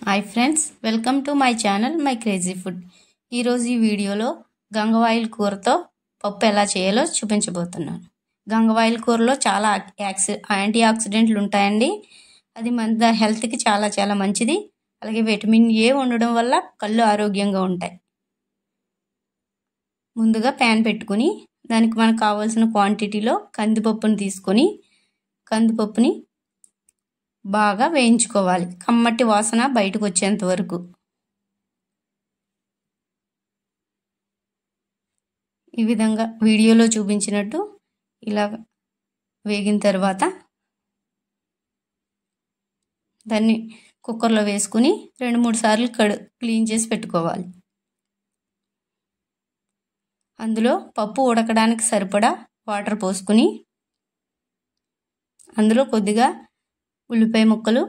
Hi friends, welcome to my channel my crazy food. ఈరోజు ఈ వీడియోలో గంగవాయిల్ కూరతో పప్పు ఎలా చేయాలో చూపించబోతున్నాను. గంగవాయిల్ కూరలో చాలా యాంటీ ఆక్సిడెంట్లు ఉంటాయండి. అది మన హెల్త్కి చాలా చాలా మంచిది. అలాగే విటమిన్ ఏ ఉండడం వల్ల కళ్ళు ఆరోగ్యంగా ఉంటాయి. ముందుగా ప్యాన్ పెట్టుకుని దానికి మనకు కావాల్సిన క్వాంటిటీలో కందిపప్పుని తీసుకొని కందిపప్పుని బాగా వేయించుకోవాలి. కమ్మటి వాసన బయటకు వచ్చేంత వరకు. ఈ విధంగా వీడియోలో చూపించినట్టు ఇలా వేగిన తర్వాత దాన్ని కుక్కర్లో వేసుకుని 2-3 సార్లు క్లీన్ చేసి పెట్టుకోవాలి. అందులో పప్పు ఉడకడానికి సరిపడా వాటర్ పోసుకుని అందులో కొద్దిగా ఉల్లిపాయ ముక్కలు,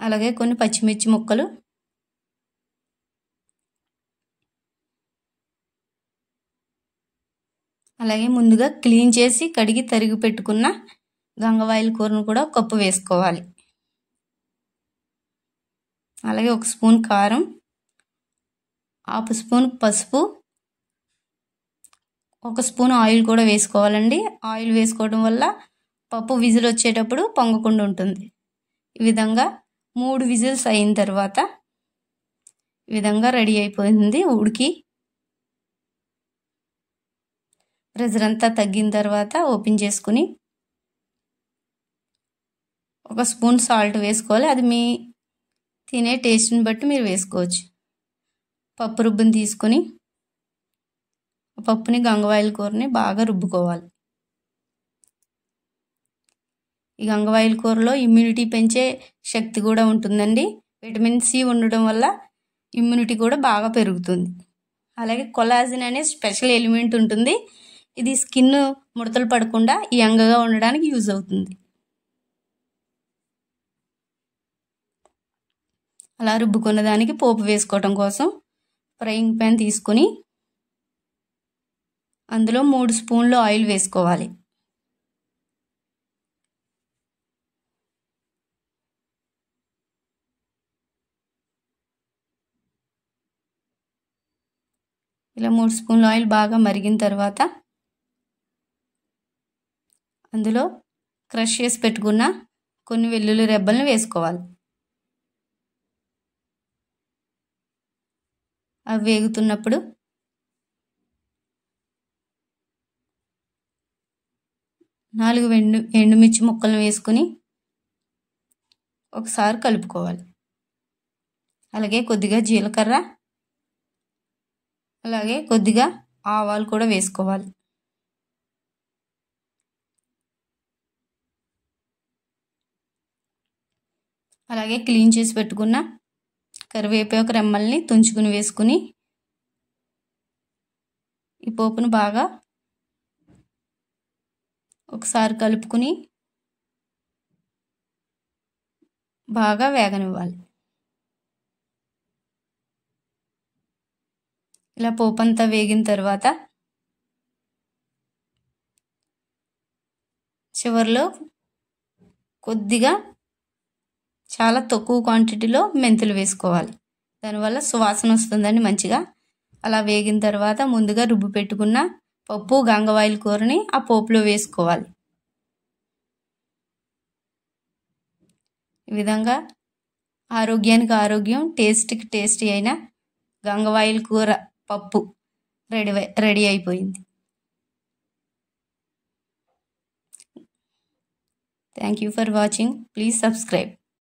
అలాగే కొన్ని పచ్చిమిర్చి ముక్కలు, అలాగే ముందుగా క్లీన్ చేసి కడిగి తరిగి పెట్టుకున్న గంగవాయిల్ కూరను కూడా కప్పు వేసుకోవాలి. అలాగే 1 స్పూన్ కారం, 1/2 స్పూన్ పసుపు, 1 స్పూన్ ఆయిల్ కూడా వేసుకోవాలండి. ఆయిల్ వేసుకోవడం వల్ల పప్పు విజిల్ వచ్చేటప్పుడు పొంగకుండా ఉంటుంది. ఈ విధంగా 3 విజిల్స్ అయిన తర్వాత ఈ విధంగా రెడీ అయిపోయింది. ఉడికి ప్రెషర్ అంతా తగ్గిన తర్వాత ఓపెన్ చేసుకుని 1 స్పూన్ సాల్ట్ వేసుకోవాలి. అది మీ తినే టేస్ట్ని బట్టి మీరు వేసుకోవచ్చు. పప్పు రుబ్బుని తీసుకొని పప్పుని గంగవాయిల్ కూరని బాగా రుబ్బుకోవాలి. ఈ గంగవాయిల్ కూరలో ఇమ్యూనిటీ పెంచే శక్తి కూడా ఉంటుందండి. విటమిన్ సి ఉండడం వల్ల ఇమ్యూనిటీ కూడా బాగా పెరుగుతుంది. అలాగే కొలాజిన్ అనే స్పెషల్ ఎలిమెంట్ ఉంటుంది. ఇది స్కిన్ ముడతలు పడకుండా యంగ్గా ఉండడానికి యూజ్ అవుతుంది. అలా రుబ్బుకున్న దానికి పోపు వేసుకోవడం కోసం ఫ్రైయింగ్ ప్యాన్ తీసుకొని అందులో 3 స్పూన్లు ఆయిల్ వేసుకోవాలి. ఇలా 3 స్పూన్ల ఆయిల్ బాగా మరిగిన తర్వాత అందులో క్రష్ చేసి పెట్టుకున్న కొన్ని వెల్లుల్లి రెబ్బలను వేసుకోవాలి. అవి వేగుతున్నప్పుడు 4 ఎండుమిర్చి ముక్కలను వేసుకుని ఒకసారి కలుపుకోవాలి. అలాగే కొద్దిగా జీలకర్ర, అలాగే కొద్దిగా ఆవాలు కూడా వేసుకోవాలి. అలాగే క్లీన్ చేసి పెట్టుకున్న కరివేపాకు రెమ్మల్ని తుంచుకుని వేసుకుని ఈ పోపును బాగా ఒకసారి కలుపుకుని బాగా వేగనివ్వాలి. ఇలా పోపు అంతా వేగిన తర్వాత చివరిలో కొద్దిగా చాలా తక్కువ క్వాంటిటీలో మెంతులు వేసుకోవాలి. దానివల్ల సువాసన వస్తుందండి మంచిగా. అలా వేగిన తర్వాత ముందుగా రుబ్బు పెట్టుకున్న పప్పు గంగవాయిల్ కూరని ఆ పోపులో వేసుకోవాలి. ఈ విధంగా ఆరోగ్యానికి ఆరోగ్యం, టేస్ట్కి టేస్టీ అయిన గంగవాయిల్ కూర పప్పు రెడీ అయిపోయింది. Thank you for watching. Please subscribe.